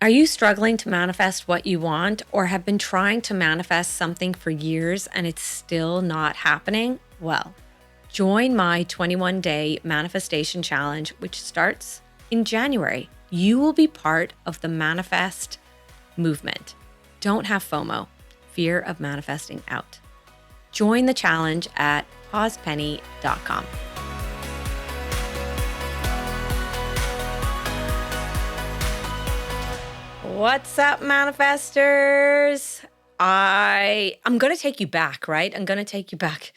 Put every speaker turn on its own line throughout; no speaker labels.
Are you struggling to manifest what you want or have been trying to manifest something for years and it's still not happening? Well, join my 21-day manifestation challenge, which starts in January. You will be part of the manifest movement. Don't have FOMO, fear of manifesting out. Join the challenge at pausepenny.com. What's up, manifestors? I'm going to take you back, right? I'm going to take you back.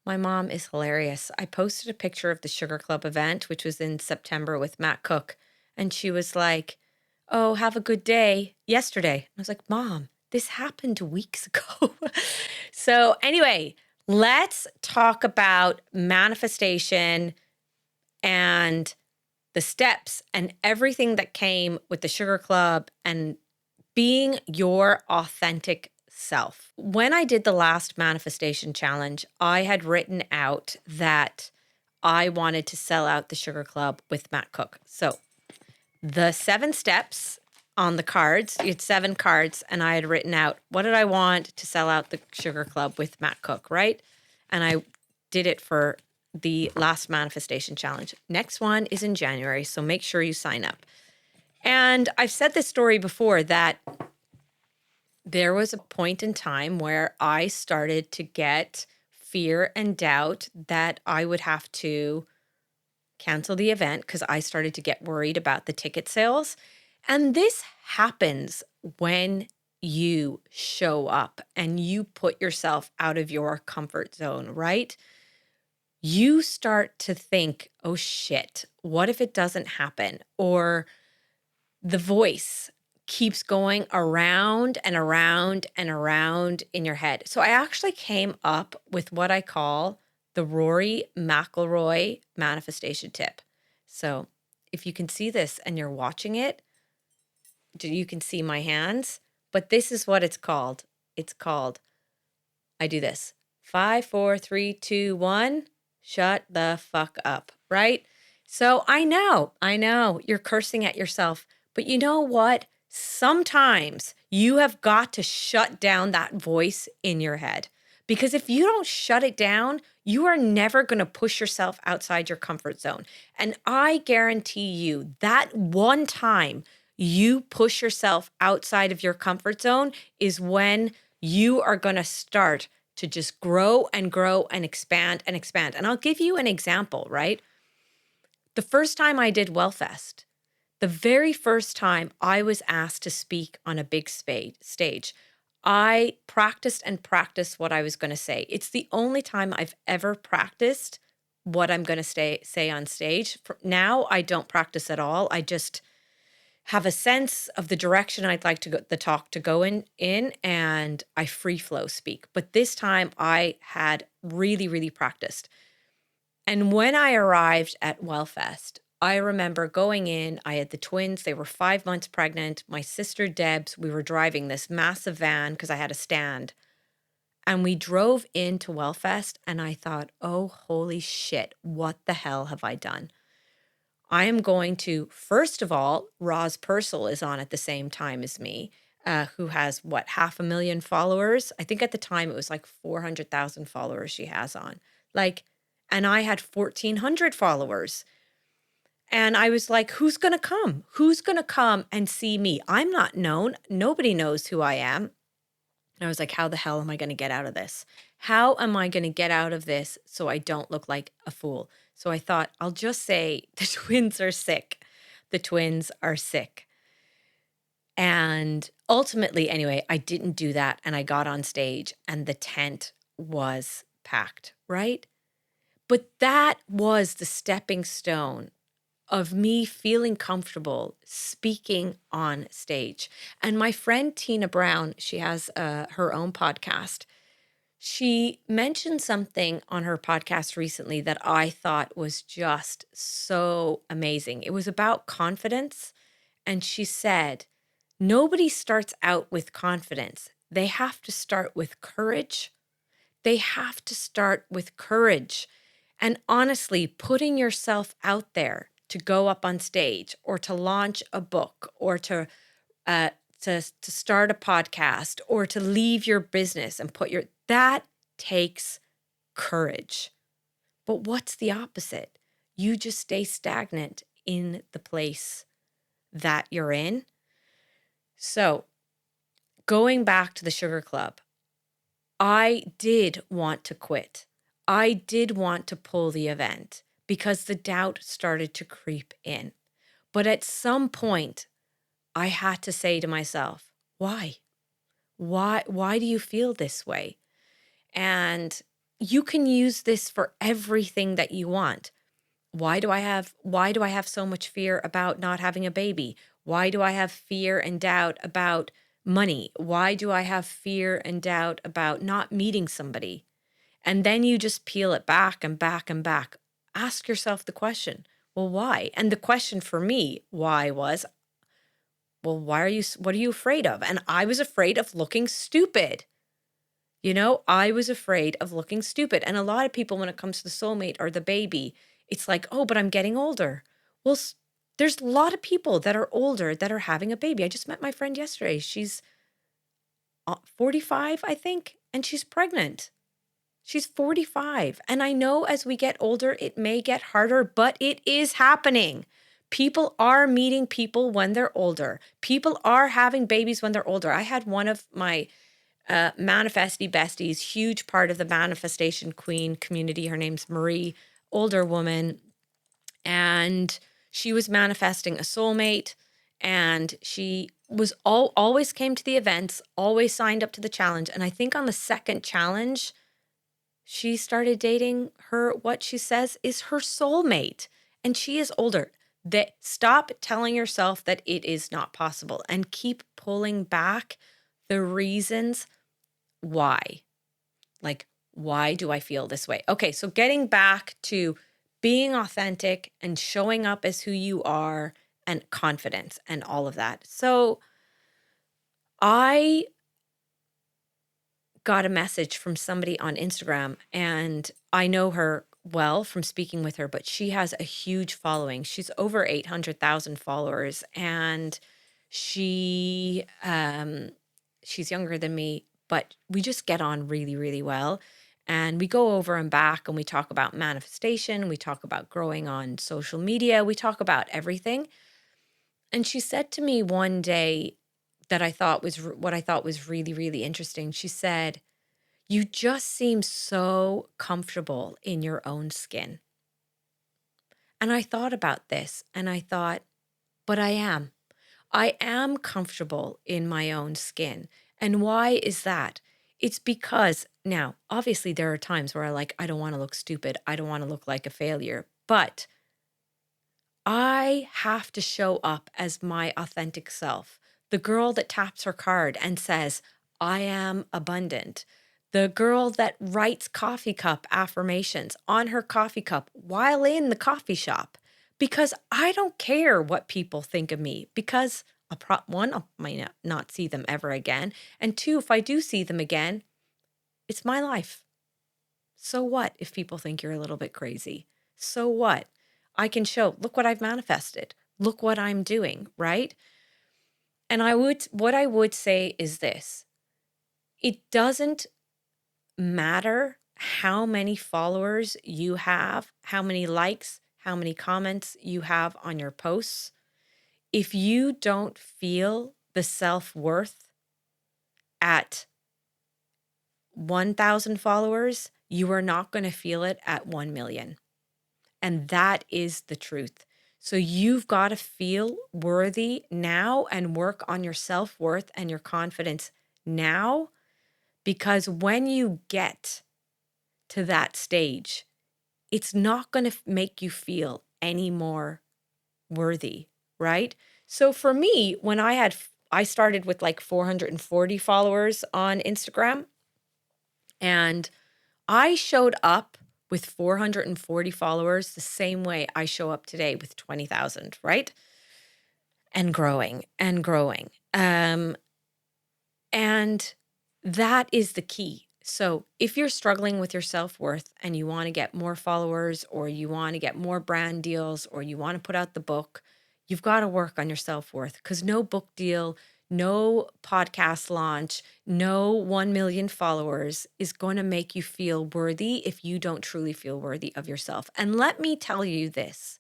My mom is hilarious. I posted a picture of the Sugar Club event, which was in September with Matt Cooke. And she was like, "Oh, have a good day," yesterday. I was like, "Mom, this happened weeks ago." So anyway, let's talk about manifestation and the steps and everything that came with the Sugar Club and being your authentic self. When I did the last manifestation challenge, I had written out that I wanted to sell out the Sugar Club with Matt Cooke. So the 7 steps on the cards, you had 7 cards, and I had written out what did I want to sell out the Sugar Club with Matt Cooke, right? And I did it for the last manifestation challenge. Next one is in January, so make sure you sign up. And I've said this story before that there was a point in time where I started to get fear and doubt that I would have to cancel the event because I started to get worried about the ticket sales. And this happens when you show up and you put yourself out of your comfort zone, right? You start to think, oh shit, what if it doesn't happen? Or the voice keeps going around and around and around in your head. So I actually came up with what I call the Rory McIlroy manifestation tip. So if you can see this and you're watching it, you can see my hands, but this is what it's called. It's called, I do this, 5, 4, 3, 2, 1, shut the fuck up, right? So I know you're cursing at yourself, but you know what? Sometimes you have got to shut down that voice in your head, because if you don't shut it down, you are never going to push yourself outside your comfort zone. And I guarantee you that one time you push yourself outside of your comfort zone is when you are going to start to just grow and grow and expand and expand. And I'll give you an example, right? The first time I did Wellfest, the very first time I was asked to speak on a big stage, I practiced and practiced what I was going to say. It's the only time I've ever practiced what I'm going to say on stage. Now I don't practice at all. I just have a sense of the direction I'd like the talk to go in, and I free flow speak. But this time I had really, really practiced. And when I arrived at Wellfest, I remember going in, I had the twins, they were 5 months pregnant. My sister Debs, we were driving this massive van because I had a stand. And we drove into Wellfest and I thought, oh, holy shit, what the hell have I done? I am going to, first of all, Roz Purcell is on at the same time as me, who has, 500,000 followers? I think at the time it was like 400,000 followers she has on. And I had 1,400 followers. And I was like, who's going to come? Who's going to come and see me? I'm not known. Nobody knows who I am. And I was like, how the hell am I going to get out of this? How am I going to get out of this so I don't look like a fool? So I thought, I'll just say the twins are sick. The twins are sick. And ultimately, anyway, I didn't do that. And I got on stage and the tent was packed, right? But that was the stepping stone of me feeling comfortable speaking on stage. And my friend Tina Brown, she has her own podcast. She mentioned something on her podcast recently that I thought was just so amazing. It was about confidence. And she said, nobody starts out with confidence. They have to start with courage. They have to start with courage. And honestly, putting yourself out there to go up on stage or to launch a book or to uh, to start a podcast or to leave your business and that takes courage. But what's the opposite? You just stay stagnant in the place that you're in. So, going back to the sugar club, I did want to quit. I did want to pull the event because the doubt started to creep in. But at some point, I had to say to myself, why? Why do you feel this way? And you can use this for everything that you want. Why do I have so much fear about not having a baby? Why do I have fear and doubt about money? Why do I have fear and doubt about not meeting somebody? And then you just peel it back and back and back. Ask yourself the question, well, why? And the question for me, why was, well, what are you afraid of? And I was afraid of looking stupid. I was afraid of looking stupid. And a lot of people, when it comes to the soulmate or the baby, it's like, oh, but I'm getting older. Well, there's a lot of people that are older that are having a baby. I just met my friend yesterday. She's 45, I think, and she's pregnant. She's 45. And I know as we get older, it may get harder, but it is happening. People are meeting people when they're older. People are having babies when they're older. I had one of my manifesty besties, huge part of the manifestation queen community. Her name's Marie, older woman. And she was manifesting a soulmate. And she was always came to the events, always signed up to the challenge. And I think on the second challenge, she started dating what she says is her soulmate. And she is older. That stop telling yourself that it is not possible and keep pulling back the reasons why. Like, why do I feel this way? Okay, so getting back to being authentic and showing up as who you are and confidence and all of that. So I got a message from somebody on Instagram, and I know her well from speaking with her, but she has a huge following. She's over 800,000 followers, and she she's younger than me, but we just get on really, really well. And we go over and back and we talk about manifestation, we talk about growing on social media, we talk about everything. And she said to me one day that what I thought was really, really interesting. She said, you just seem so comfortable in your own skin. And I thought about this and I thought, but I am. I am comfortable in my own skin. And why is that? It's because now, obviously, there are times where I don't want to look stupid. I don't want to look like a failure. But I have to show up as my authentic self. The girl that taps her card and says, I am abundant. The girl that writes coffee cup affirmations on her coffee cup while in the coffee shop. Because I don't care what people think of me. Because one, I might not see them ever again. And two, if I do see them again, it's my life. So what if people think you're a little bit crazy? So what? I can show, look what I've manifested. Look what I'm doing, right? And what I would say is this. It doesn't matter how many followers you have, how many likes, how many comments you have on your posts. If you don't feel the self-worth at 1,000 followers, you are not going to feel it at 1 million. And that is the truth. So you've got to feel worthy now and work on your self-worth and your confidence now, because when you get to that stage, it's not going to make you feel any more worthy, right? So for me, when I started with like 440 followers on Instagram, and I showed up with 440 followers the same way I show up today with 20,000, right? And growing and growing. And that is the key. So if you're struggling with your self-worth and you want to get more followers or you want to get more brand deals or you want to put out the book, you've got to work on your self-worth because no book deal, no podcast launch, no 1 million followers is going to make you feel worthy if you don't truly feel worthy of yourself. And let me tell you this,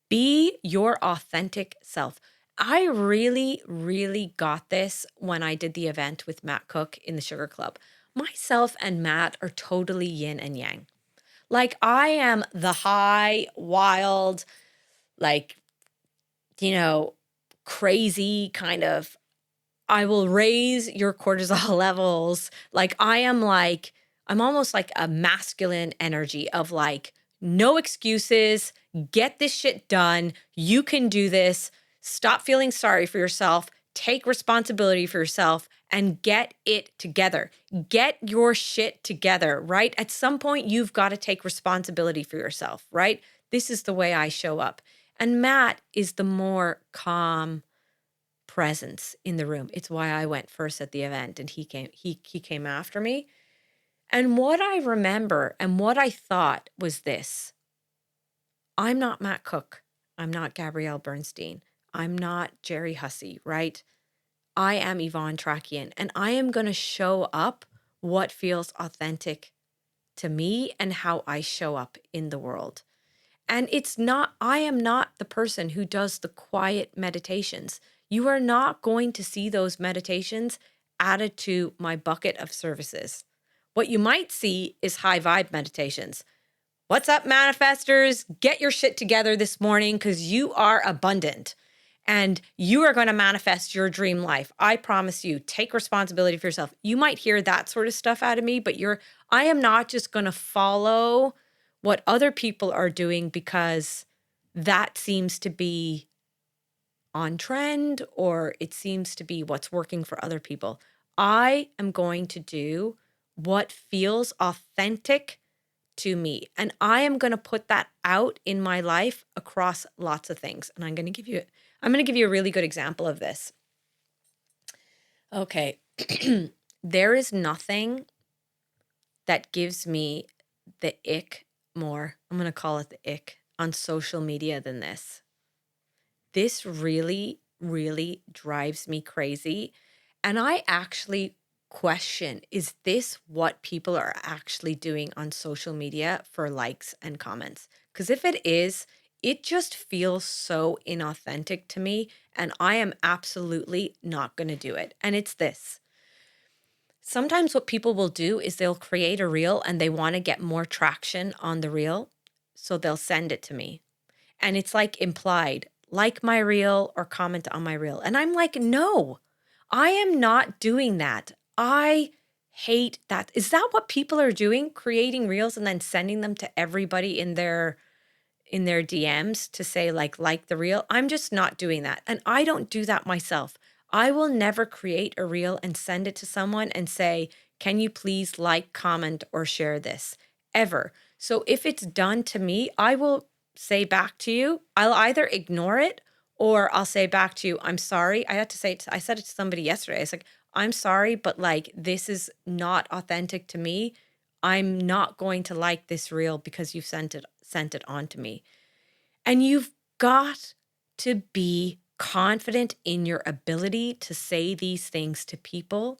be your authentic self. I really, really got this when I did the event with Matt Cooke in the Sugar Club. Myself and Matt are totally yin and yang. Like I am the high, wild, like, you know, crazy kind of, I will raise your cortisol levels. I'm almost like a masculine energy of like, no excuses, get this shit done. You can do this. Stop feeling sorry for yourself. Take responsibility for yourself and get it together. Get your shit together, right? At some point, you've got to take responsibility for yourself, right? This is the way I show up. And Matt is the more calm presence in the room. It's why I went first at the event and he came after me. And what I remember and what I thought was this. I'm not Matt Cooke. I'm not Gabrielle Bernstein. I'm not Jerry Hussey, right? I am Yvonne Trakian and I am going to show up what feels authentic to me and how I show up in the world. And I am not the person who does the quiet meditations. You are not going to see those meditations added to my bucket of services. What you might see is high vibe meditations. What's up, manifestors? Get your shit together this morning because you are abundant and you are going to manifest your dream life. I promise you, take responsibility for yourself. You might hear that sort of stuff out of me, but I am not just going to follow what other people are doing because that seems to be on trend or it seems to be what's working for other people. I am going to do what feels authentic to me. And I am going to put that out in my life across lots of things. And I'm going to give you a really good example of this. Okay. There is nothing that gives me the ick more. I'm going to call it the ick on social media than this. This really, really drives me crazy. And I actually question, is this what people are actually doing on social media for likes and comments? Because if it is, it just feels so inauthentic to me. And I am absolutely not going to do it. And it's this. Sometimes what people will do is they'll create a reel and they want to get more traction on the reel. So they'll send it to me. And it's like implied, like my reel or comment on my reel. And I'm like, no, I am not doing that. I hate that. Is that what people are doing? Creating reels and then sending them to everybody in their DMs to say like the reel? I'm just not doing that. And I don't do that myself. I will never create a reel and send it to someone and say, can you please like, comment, or share this? Ever. So if it's done to me, I will say back to you. I'll either ignore it or I'll say back to you, I'm sorry. I said it to somebody yesterday. I was like, I'm sorry, but like, this is not authentic to me. I'm not going to like this reel because you sent it on to me. And you've got to be confident in your ability to say these things to people.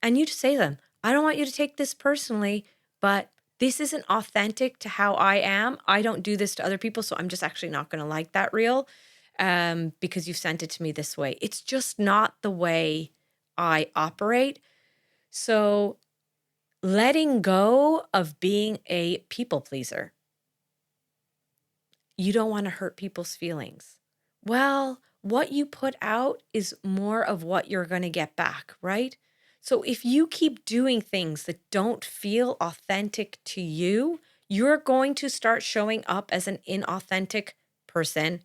And you just say them. I don't want you to take this personally, but this isn't authentic to how I am. I don't do this to other people, so I'm just actually not going to like that reel because you've sent it to me this way. It's just not the way I operate. So letting go of being a people pleaser. You don't want to hurt people's feelings. Well, what you put out is more of what you're going to get back, right? So if you keep doing things that don't feel authentic to you, you're going to start showing up as an inauthentic person.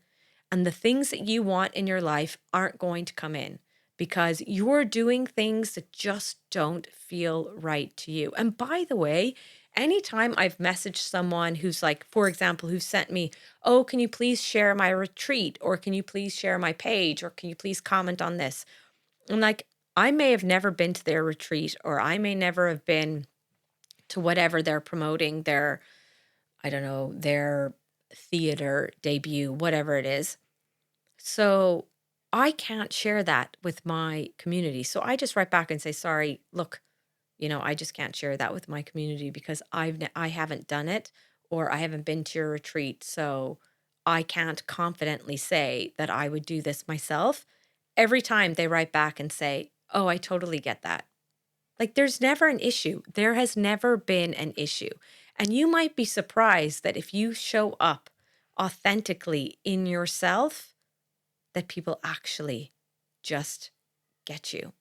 And the things that you want in your life aren't going to come in because you're doing things that just don't feel right to you. And by the way, anytime I've messaged someone who's like, for example, who sent me, oh, can you please share my retreat? Or can you please share my page? Or can you please comment on this? I'm like, I may have never been to their retreat, or I may never have been to whatever they're promoting, I don't know, their theater debut, whatever it is. So I can't share that with my community. So I just write back and say, sorry, look, I just can't share that with my community because I haven't done it or I haven't been to your retreat. So I can't confidently say that I would do this myself. Every time they write back and say, oh, I totally get that. Like there's never an issue. There has never been an issue. And you might be surprised that if you show up authentically in yourself, that people actually just get you.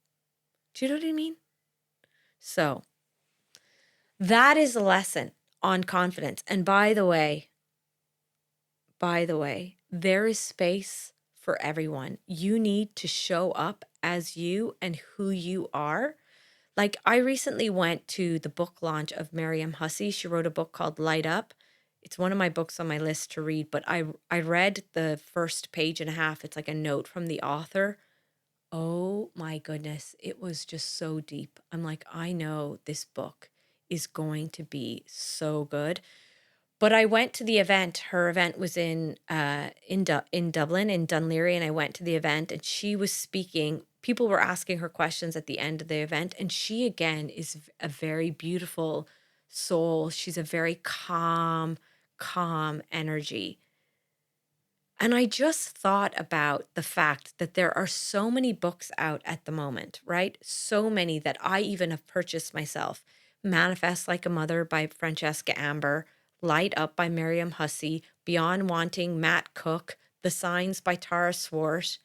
Do you know what I mean? So that is a lesson on confidence. And by the way, there is space for everyone. You need to show up as you and who you are. Like I recently went to the book launch of Miriam Hussey. She wrote a book called Light Up. It's one of my books on my list to read, but I read the first page and a half. It's like a note from the author. Oh my goodness, it was just so deep. I'm like, I know this book is going to be so good. But I went to the event. Her event was in Dublin, in Dunleary, and I went to the event and she was speaking. People were asking her questions at the end of the event, and she again is a very beautiful soul. She's a very calm energy. And I just thought about the fact that there are so many books out at the moment, right? So many that I even have purchased myself. Manifest Like a Mother by Francesca Amber, Light Up by Miriam Hussey, Beyond Wanting, Matt Cooke, The Signs by Tara Swart,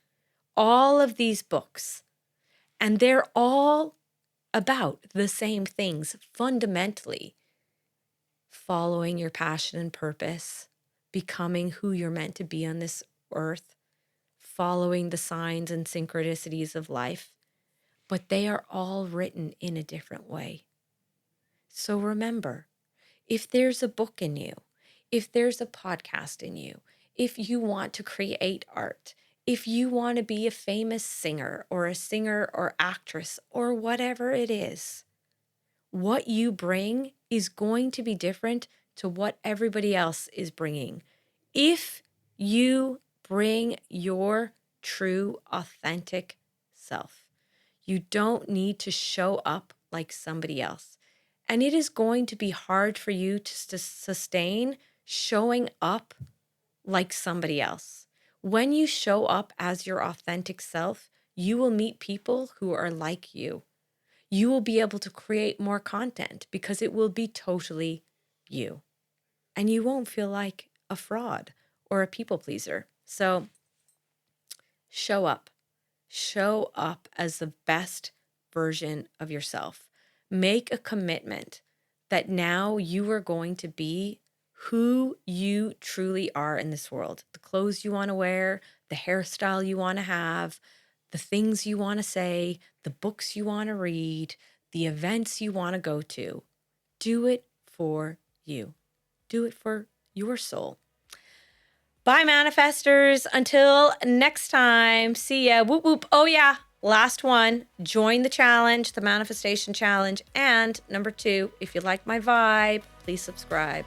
all of these books. And they're all about the same things fundamentally. Following your passion and purpose, becoming who you're meant to be on this earth, following the signs and synchronicities of life, but they are all written in a different way. So remember, if there's a book in you, if there's a podcast in you, if you want to create art, if you want to be a famous singer or actress or whatever it is, what you bring is going to be different to what everybody else is bringing. If you bring your true, authentic self, you don't need to show up like somebody else. And it is going to be hard for you to sustain showing up like somebody else. When you show up as your authentic self, you will meet people who are like you. You will be able to create more content because it will be totally you. And you won't feel like a fraud or a people pleaser. So show up. Show up as the best version of yourself. Make a commitment that now you are going to be who you truly are in this world. The clothes you want to wear, the hairstyle you want to have, the things you want to say, the books you want to read, the events you want to go to. Do it for you. Do it for your soul. Bye, manifestors. Until next time. See ya. Whoop, whoop. Oh, yeah. Last one. Join the challenge, the manifestation challenge. And number 2, if you like my vibe, please subscribe.